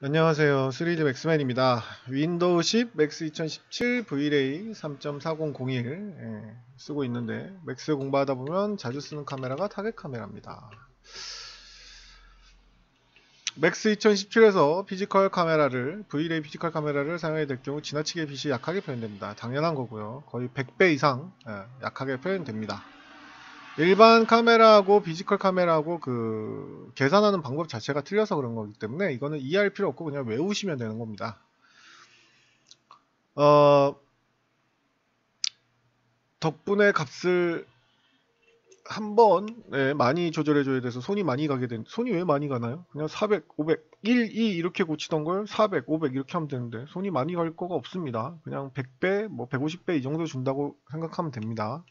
안녕하세요. 3D 맥스맨입니다. 윈도우 10 맥스 2017 V-Ray 3.4001 쓰고 있는데 맥스 공부하다 보면 자주 쓰는 카메라가 타겟 카메라입니다. 맥스 2017에서 피지컬 카메라를 V-Ray 피지컬 카메라를 사용해야 될 경우 지나치게 빛이 약하게 표현됩니다. 당연한 거고요. 거의 100배 이상 약하게 표현됩니다. 일반 카메라하고 피지컬 카메라하고 그 계산하는 방법 자체가 틀려서 그런 거기 때문에 이거는 이해할 필요 없고 그냥 외우시면 되는 겁니다. 덕분에 값을 한번 많이 조절해 줘야 돼서 손이 많이 가게 된 손이 왜 많이 가나요? 그냥 400, 500, 1, 2 이렇게 고치던 걸 400, 500 이렇게 하면 되는데 손이 많이 갈 거가 없습니다. 그냥 100배, 뭐 150배 이 정도 준다고 생각하면 됩니다.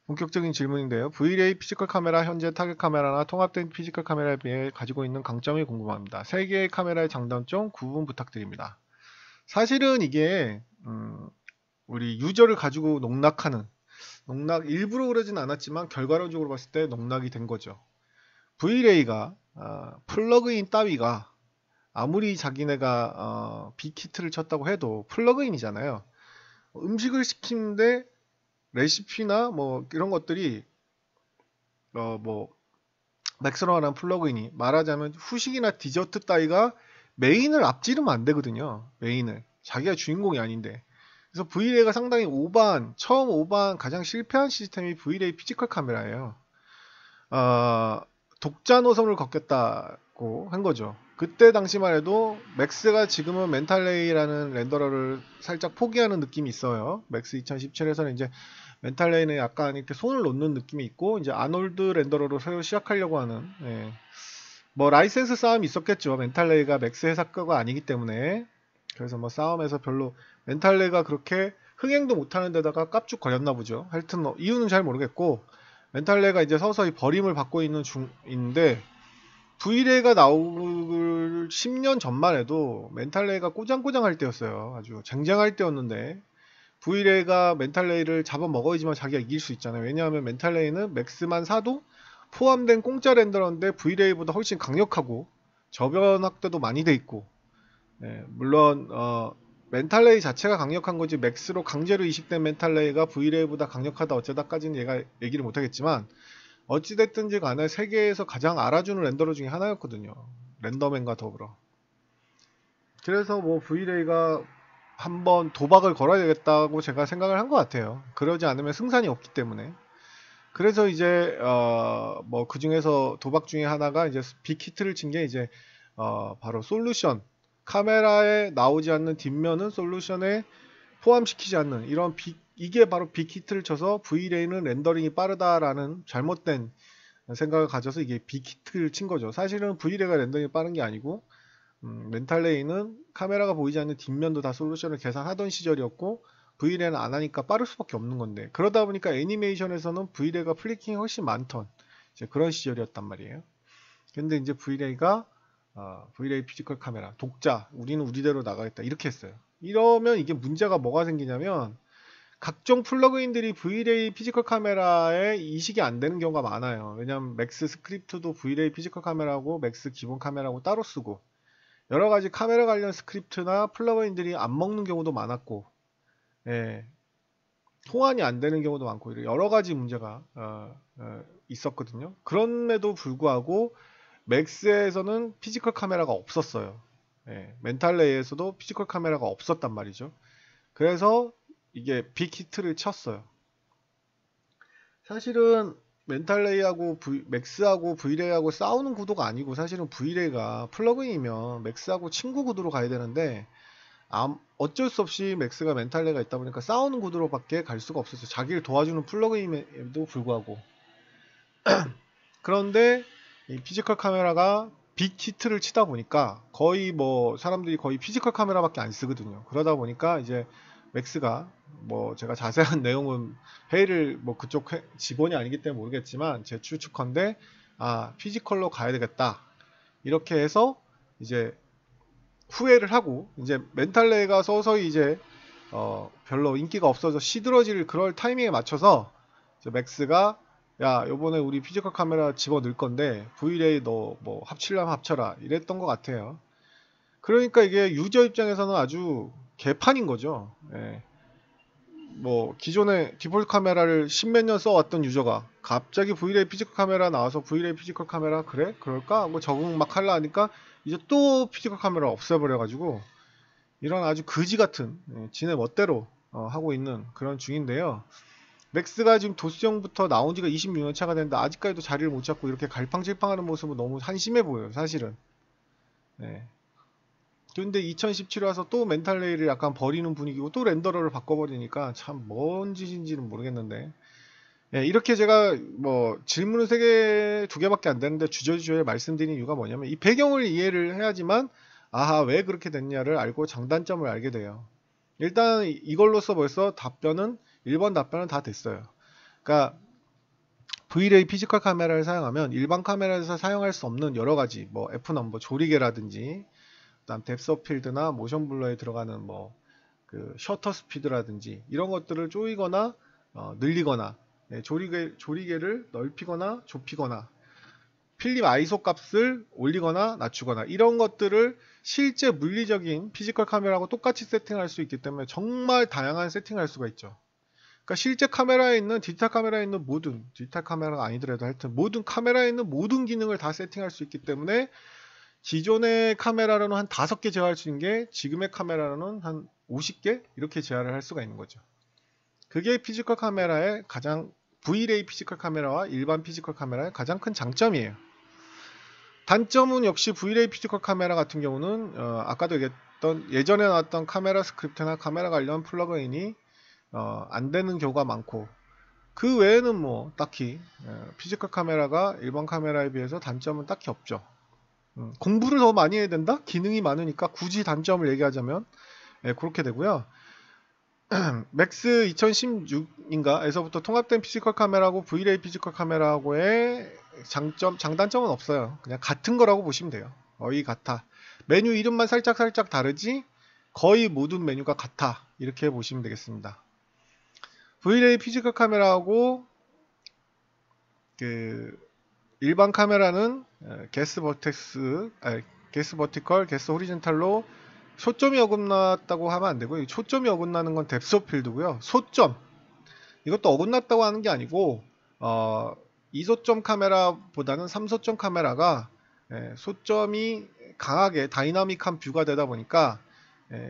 본격적인 질문인데요. V-Ray 피지컬 카메라 현재 타겟 카메라나 통합된 피지컬 카메라에 비해 가지고 있는 강점이 궁금합니다. 세 개의 카메라의 장단점 구분 부탁드립니다. 사실은 이게 우리 유저를 가지고 농락 일부러 그러진 않았지만 결과론적으로 봤을 때 농락이 된 거죠. V-Ray가 플러그인 따위가 아무리 자기네가 빅히트를 쳤다고 해도 플러그인이잖아요. 음식을 시키는데 레시피나 뭐 이런 것들이 뭐 맥스로라는 플러그인이 말하자면 후식이나 디저트 따위가 메인을 앞지르면 안 되거든요. 메인을 자기가 주인공이 아닌데. 그래서 V-Ray가 상당히 처음 오반 가장 실패한 시스템이 V-Ray 피지컬 카메라예요. 어, 독자 노선을 걷겠다고 한 거죠. 그때 당시만 해도 맥스가 지금은 멘탈레이라는 렌더러를 살짝 포기하는 느낌이 있어요. 맥스 2017에서는 이제 멘탈레이는 약간 이렇게 손을 놓는 느낌이 있고 이제 아놀드 렌더러로 새로 시작하려고 하는 뭐 라이센스 싸움이 있었겠죠. 멘탈레이가 맥스 회사 거가 아니기 때문에 그래서 뭐 싸움에서 별로 멘탈레이가 그렇게 흥행도 못하는 데다가 깝죽거렸나 보죠. 하여튼 뭐 이유는 잘 모르겠고 멘탈레가 이제 서서히 버림을 받고 있는 중인데 V-Ray가 나올 10년 전만 해도 멘탈레이가 꼬장꼬장 할 때였어요. 아주 쟁쟁할 때였는데 V-Ray가 멘탈레이를 잡아먹어야지만 자기가 이길 수 있잖아요. 왜냐하면 멘탈레이는 맥스만 사도 포함된 공짜 렌더러인데 V-Ray보다 훨씬 강력하고 저변 확대도 많이 돼 있고 물론 멘탈레이 자체가 강력한 거지 맥스로 강제로 이식된 멘탈레이가 V-Ray보다 강력하다 어쩌다까지는 얘가 얘기를 못하겠지만 어찌됐든지 간에 세계에서 가장 알아주는 렌더러 중에 하나였거든요. 렌더맨과 더불어. 그래서 뭐 V-Ray가 한번 도박을 걸어야 되겠다고 제가 생각을 한 것 같아요. 그러지 않으면 승산이 없기 때문에. 그래서 이제 뭐 그 중에서 도박 중에 하나가 이제 빅히트를 친 게 이제 바로 솔루션 카메라에 나오지 않는 뒷면은 솔루션에 포함시키지 않는 이런 이게 바로 빅히트를 쳐서 V-Ray는 렌더링이 빠르다라는 잘못된 생각을 가져서 이게 빅히트를 친 거죠. 사실은 V-Ray가 렌더링이 빠른 게 아니고 멘탈레이는 카메라가 보이지 않는 뒷면도 다 솔루션을 계산하던 시절이었고 V-Ray는 안 하니까 빠를 수밖에 없는 건데 그러다 보니까 애니메이션에서는 V-Ray가 플리킹이 훨씬 많던 이제 그런 시절이었단 말이에요. 근데 이제 V-Ray가 V-Ray 피지컬 카메라 독자 우리는 우리대로 나가겠다 이렇게 했어요. 이러면 이게 문제가 뭐가 생기냐면 각종 플러그인들이 V-Ray 피지컬 카메라에 이식이 안 되는 경우가 많아요. 왜냐면 맥스 스크립트도 V-Ray 피지컬 카메라고 맥스 기본 카메라고 따로 쓰고 여러 가지 카메라 관련 스크립트나 플러그인들이 안 먹는 경우도 많았고 예, 호환이 안 되는 경우도 많고 여러 가지 문제가 있었거든요. 그럼에도 불구하고 맥스에서는 피지컬 카메라가 없었어요. 멘탈레이에서도 피지컬 카메라가 없었단 말이죠. 그래서 이게 빅히트를 쳤어요. 사실은 멘탈레이하고 맥스하고 V-Ray하고 싸우는 구도가 아니고 사실은 V-Ray가 플러그인이면 맥스하고 친구 구도로 가야 되는데 어쩔 수 없이 맥스가 멘탈레이가 있다 보니까 싸우는 구도로밖에 갈 수가 없었어요. 자기를 도와주는 플러그인에도 불구하고. 그런데 이 피지컬 카메라가 빅히트를 치다 보니까 거의 뭐 사람들이 거의 피지컬 카메라밖에 안 쓰거든요. 그러다 보니까 이제 맥스가 뭐 제가 자세한 내용은 회의를 뭐 그쪽 직원이 아니기 때문에 모르겠지만 제 추측컨대 피지컬로 가야 되겠다 이렇게 해서 이제 후회를 하고 이제 멘탈레이가 서서히 이제 별로 인기가 없어져 시들어질 그럴 타이밍에 맞춰서 이제 맥스가 야 요번에 우리 피지컬 카메라 집어넣을 건데 V-Ray 너 뭐 합치려면 합쳐라 이랬던 것 같아요. 그러니까 이게 유저 입장에서는 아주 개판인 거죠. 예. 뭐 기존에 디폴트 카메라를 십몇 년 써왔던 유저가 갑자기 V-Ray 피지컬 카메라 나와서 V-Ray 피지컬 카메라 그래? 그럴까? 뭐 적응 막 하려 하니까 이제 또 피지컬 카메라 없애버려가지고 이런 아주 거지 같은 지네 멋대로 하고 있는 그런 중인데요. 맥스가 지금 도수형부터 나온 지가 26년 차가 됐는데 아직까지도 자리를 못 잡고 이렇게 갈팡질팡하는 모습은 너무 한심해 보여요, 사실은. 네. 근데 2017 와서 또 멘탈 레일을 약간 버리는 분위기고 또 렌더러를 바꿔버리니까 참 뭔 짓인지는 모르겠는데. 예, 이렇게 제가 뭐 질문은 두 개밖에 안 되는데 주저주저에 말씀드린 이유가 뭐냐면 이 배경을 이해를 해야지만 아하 왜 그렇게 됐냐를 알고 장단점을 알게 돼요. 일단 이걸로써 벌써 일반 답변은 다 됐어요. 그러니까 V-Ray 피지컬 카메라를 사용하면 일반 카메라에서 사용할 수 없는 여러 가지 뭐 F 넘버 조리개라든지 그다음 뎁스 오브 필드나 모션 블러에 들어가는 뭐 그 셔터 스피드라든지 이런 것들을 조이거나 늘리거나 조리개를 넓히거나 좁히거나 필름 ISO 값을 올리거나 낮추거나 이런 것들을 실제 물리적인 피지컬 카메라하고 똑같이 세팅할 수 있기 때문에 정말 다양한 세팅할 수가 있죠. 그러니까 실제 카메라에 있는 디지털 카메라에 있는 모든 디지털 카메라가 아니더라도 하여튼 모든 카메라에 있는 모든 기능을 다 세팅할 수 있기 때문에 기존의 카메라로는 한 5개 제어할 수 있는 게 지금의 카메라로는 한 50개 이렇게 제어를 할 수가 있는 거죠. 그게 피지컬 카메라의 가장 V-Ray 피지컬 카메라와 일반 피지컬 카메라의 가장 큰 장점이에요. 단점은 역시 V-Ray 피지컬 카메라 같은 경우는 아까도 얘기했던 예전에 나왔던 카메라 스크립트나 카메라 관련 플러그인이 안 되는 경우가 많고 그 외에는 뭐 딱히 피지컬 카메라가 일반 카메라에 비해서 단점은 딱히 없죠. 공부를 더 많이 해야 된다? 기능이 많으니까 굳이 단점을 얘기하자면 그렇게 되고요. 맥스 2016인가 에서부터 통합된 피지컬 카메라하고 V-Ray 피지컬 카메라하고의 장단점은 없어요. 그냥 같은 거라고 보시면 돼요. 거의 같아. 메뉴 이름만 살짝 다르지 거의 모든 메뉴가 같아. 이렇게 보시면 되겠습니다. V-Ray 피지컬 카메라하고 그 일반 카메라는 게스 버티컬, 게스 호리젠탈로 초점이 어긋났다고 하면 안 되고요. 초점이 어긋나는 건 뎁스 오브 필드고요. 소점 이것도 어긋났다고 하는 게 아니고 2소점 카메라보다는 3소점 카메라가 소점이 강하게 다이나믹한 뷰가 되다 보니까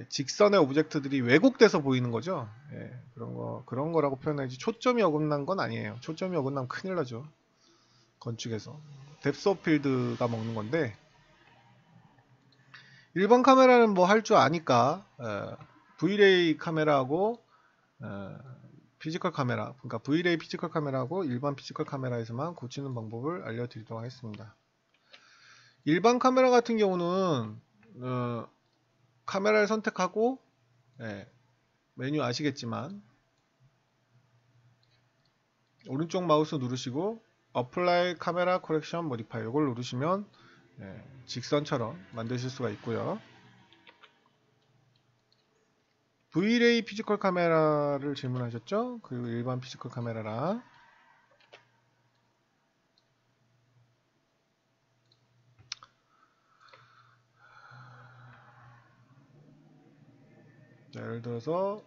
직선의 오브젝트들이 왜곡돼서 보이는 거죠. 그런 거라고 표현하지 초점이 어긋난 건 아니에요. 초점이 어긋나면 큰일 나죠. 건축에서 뎁스 오브 필드가 먹는 건데 일반 카메라는 뭐 할 줄 아니까 V-Ray 카메라하고 피지컬 카메라 그러니까 V-Ray 피지컬 카메라하고 일반 피지컬 카메라에서만 고치는 방법을 알려드리도록 하겠습니다. 일반 카메라 같은 경우는 카메라를 선택하고 메뉴 아시겠지만 오른쪽 마우스 누르시고 Apply Camera Correction Modifier 이걸 누르시면 직선처럼 만드실 수가 있고요. V-Ray 피지컬 카메라를 질문하셨죠? 그리고 일반 피지컬 카메라랑 자, 예를 들어서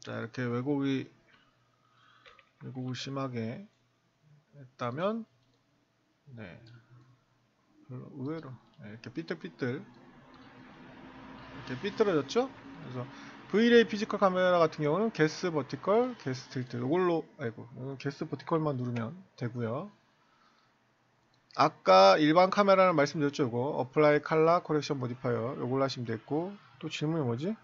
자 이렇게 왜곡이 심하게 했다면 별로 의외로 이렇게 삐뚤삐뚤 이렇게 삐뚤어졌죠? 그래서 V-Ray 피지컬 카메라 같은 경우는 게스 버티컬, 게스 틸트 이걸로 게스 버티컬만 누르면 되고요. 아까 일반 카메라는 말씀드렸죠. 이거 어플라이 칼라 코렉션 모디파이어 이걸로 하시면 됐고 또 질문이 뭐지?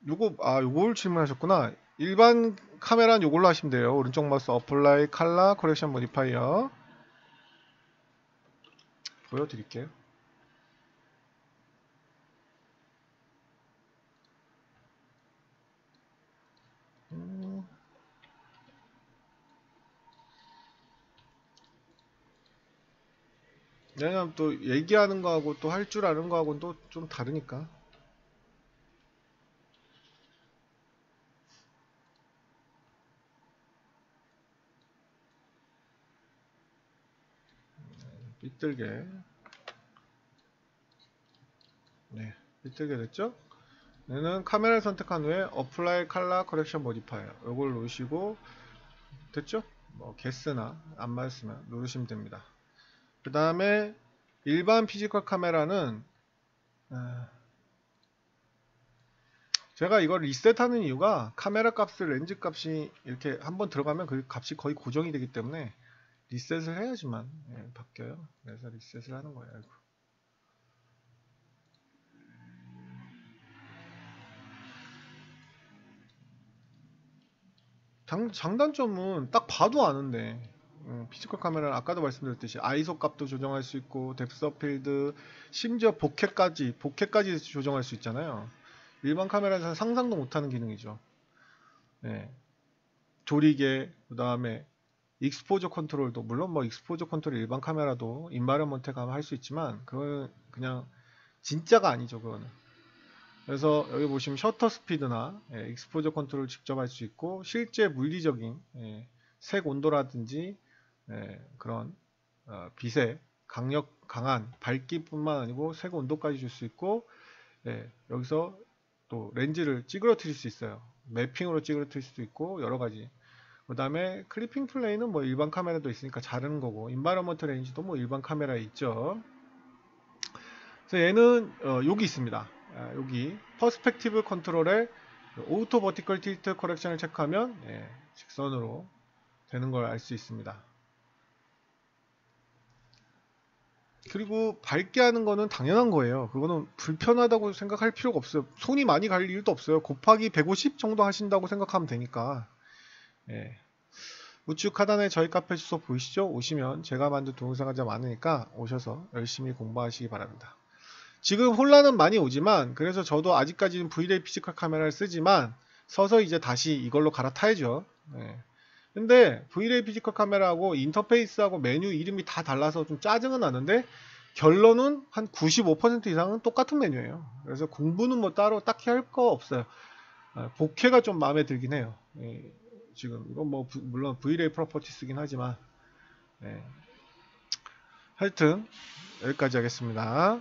요걸 질문하셨구나. 일반 카메라는 요걸로 하시면 돼요. 오른쪽 마우스 어플라이 칼라 코렉션 모디파이어 보여드릴게요. 왜냐면 또 얘기하는 거하고 또 할 줄 아는 거하고는 또 좀 다르니까. 삐뚤게. 네, 삐뚤게 됐죠? 얘는 카메라를 선택한 후에 Apply Color Correction Modifier 이걸 누르시고 됐죠? 뭐 개스나 안 맞으면 누르시면 됩니다. 그 다음에 일반 피지컬 카메라는 제가 이걸 리셋하는 이유가 카메라 값을 렌즈 값이 이렇게 한번 들어가면 그 값이 거의 고정이 되기 때문에 리셋을 해야지만 바뀌어요. 그래서 리셋을 하는 거예요. 아이고. 장단점은 딱 봐도 아는데 피지컬 카메라는 아까도 말씀드렸듯이 아이소 값도 조정할 수 있고 뎁스 오브 필드 심지어 보케까지 조정할 수 있잖아요. 일반 카메라에서는 상상도 못하는 기능이죠. 네. 조리개 그 다음에 익스포저 컨트롤도 물론 뭐 익스포저 컨트롤 일반 카메라도 인바이러먼트에 가면 할 수 있지만 그건 그냥 진짜가 아니죠. 그거는. 그래서 여기 보시면 셔터 스피드나 익스포저 컨트롤 직접 할 수 있고 실제 물리적인 색 온도라든지 그런 빛의 강한 밝기뿐만 아니고 색 온도까지 줄 수 있고 여기서 또 렌즈를 찌그러뜨릴 수 있어요. 매핑으로 찌그러뜨릴 수도 있고 여러 가지. 그 다음에 클리핑 플레이는 뭐 일반 카메라도 있으니까 자르는 거고 인바이러먼트 렌즈도 뭐 일반 카메라에 있죠. 그래서 얘는 여기 있습니다. 여기 퍼스펙티브 컨트롤에 오토 버티컬 틸트 커렉션을 체크하면 직선으로 되는 걸 알 수 있습니다. 그리고 밝게 하는 거는 당연한 거예요. 그거는 불편하다고 생각할 필요가 없어요. 손이 많이 갈 일도 없어요. 곱하기 150 정도 하신다고 생각하면 되니까. 우측 하단에 저희 카페 주소 보이시죠? 오시면 제가 만든 동영상 가장 많으니까 오셔서 열심히 공부하시기 바랍니다. 지금 혼란은 많이 오지만 그래서 저도 아직까지는 V-Ray 피지컬 카메라를 쓰지만 서서 이제 다시 이걸로 갈아타야죠. 근데 V-Ray 피지컬 카메라하고 인터페이스하고 메뉴 이름이 다 달라서 좀 짜증은 나는데 결론은 한 95% 이상은 똑같은 메뉴예요. 그래서 공부는 뭐 따로 딱히 할 거 없어요. 복해가 좀 마음에 들긴 해요. 지금 이건 뭐 물론 V-Ray 프로퍼티스긴 하지만 하여튼 여기까지 하겠습니다.